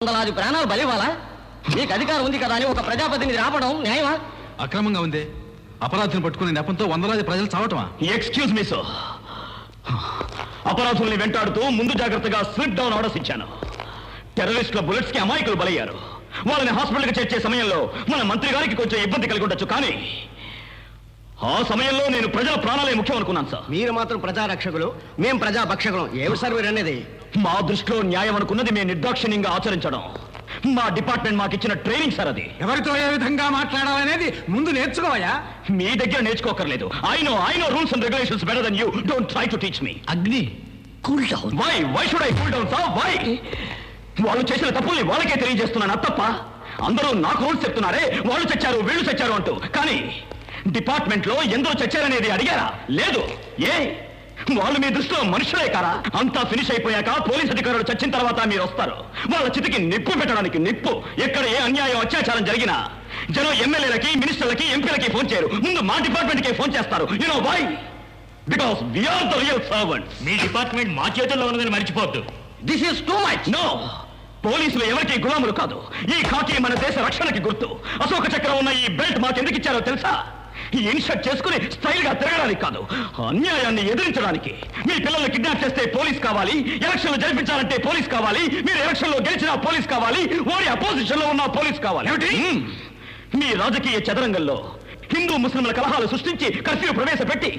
వందలాది ప్రాణాలు బలివాలా? నీకు అధికారం ఉంది కదా అని ఒక ప్రజాప్రతినిధి రావడం న్యాయమా? అక్రమంగా ఉంది. అపరాధులను పట్టుకునే నెపంతో వందలాది ప్రజలు చావటమా? ఎక్స్క్యూజ్ మీ సో, అపరాధుల్ని వెంటాడుతూ ముందు జాగ్రత్తగా స్లిప్ డౌన్ ఆర్డర్స్ ఇచ్చాను. టెర్రరిస్టుల బుల్లెట్స్ కి అమాయకులు బలయ్యారు. వాళ్ళని హాస్పిటల్కి చేర్చే సమయంలో మన మంత్రి గారికి కొంచెం ఇబ్బంది కలిగి ఉండొచ్చు, కానీ ఆ సమయంలో నేను ప్రజల ప్రాణాలే ముఖ్యం అనుకున్నాను సార్. మీరు మాత్రం ప్రజారక్షకులు, మేం ప్రజాపక్షకులం. ఏమిటి సార్ మీరు అనేది? మా దృష్టిలో న్యాయం అనుకున్నది మేము నిర్దాక్షిణ్యంగా ఆచరించడం మా డిపార్ట్మెంట్ మాకు ఇచ్చిన ట్రైనింగ్ సార్. అది ఎవరితో ఏ విధంగా మాట్లాడాలనేది ముందు నేర్చుకోవా? మీ దగ్గర నేర్చుకోకర్లేదు. I know rules and regulations better than you. Don't try to teach me. Agni, cool down. Why should I cool down sir? Why? వాళ్ళు చేసిన తప్పుల్ని వాళ్ళకే తెలియజేస్తున్నాను, తప్ప అందరూ నాకు రూల్స్ చెప్తున్నారే, వాళ్ళు చచ్చారు వీళ్ళు చచ్చారు అంటూ. కానీ డిపార్ట్మెంట్ లో ఎందరో చచ్చారనేది అడిగారా? లేదు. ఏ వాళ్ళు మీ దృష్టిలో మనుషులే కారా? అంతా ఫినిష్ అయిపోయాక పోలీస్ అధికారులు చచ్చిన తర్వాత మీరు వస్తారు. వాళ్ళ చితికి నిప్పు పెట్టడానికి నిప్పు. ఎక్కడ ఏ అన్యాయం అత్యాచారం జరిగినా జనం ఎమ్మెల్యేలకి, మినిస్టర్లకి, ఎంపీలకి ఫోన్ చేయరు, ముందు మా డిపార్ట్మెంట్ కి ఫోన్ చేస్తారు. You know why? Because we are the real servants. మీ డిపార్ట్మెంట్ మా చేతుల్లో ఉన్నదని మర్చిపోవద్దు. This is too much. No, పోలీసులు ఎవరికి గులాములు కాదు. ఈ ఖాకీ మన దేశ రక్షణకి గుర్తు. అశోక చక్రం ఉన్న ఈ బెల్ట్ మాకు ఎందుకు ఇచ్చారో తెలుసా? ఈ ఇన్షర్ట్ చేసుకుని స్టైల్ గా తిరగడానికి కాదు, అన్యాయాన్ని ఎదిరించడానికి. మీ పిల్లల్ని కిడ్నాప్ చేస్తే పోలీస్ కావాలి, ఎలక్షన్లు జరిపించాలంటే పోలీస్ కావాలి, మీరు ఎలక్షన్ లో గెలిచిన పోలీస్ కావాలి, ఓడి అపోజిషన్ లో ఉన్న పోలీస్ కావాలి. మీ రాజకీయ చదరంగంలో హిందూ ముస్లింల కలహాలు సృష్టించి కర్ఫ్యూ ప్రవేశపెట్టి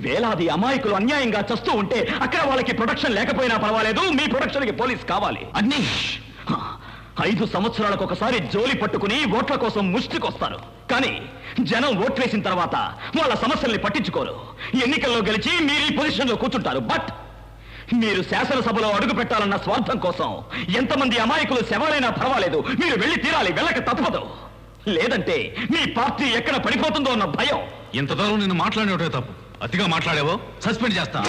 వేలాది అమాయకులు అన్యాయంగా చస్తూ ఉంటే అక్కడ వాళ్ళకి ప్రొటెక్షన్ లేకపోయినా పర్వాలేదు, మీ ప్రొటెక్షన్ కి పోలీస్ కావాలి. అగ్ని 5 సంవత్సరాలకు ఒకసారి జోలి పట్టుకుని ఓట్ల కోసం ముష్టికొస్తారు. కానీ జనం ఓట్ వేసిన తర్వాత వాళ్ళ సమస్యల్ని పట్టించుకోరు. ఎన్నికల్లో గెలిచి మీరు ఈ పొజిషన్ లో కూర్చుంటారు. బట్ మీరు శాసనసభలో అడుగు పెట్టాలన్న స్వార్థం కోసం ఎంతమంది అమాయకులు శవాలైనా పర్వాలేదు, మీరు వెళ్ళి తీరాలి, వెళ్ళక తప్పదు. లేదంటే మీ పార్టీ ఎక్కడ పడిపోతుందో అన్న భయం. ఇంత దూరం నిన్ను మాట్లాడేటే తప్పు. అతిగా మాట్లాడావో సస్పెండ్ చేస్తా.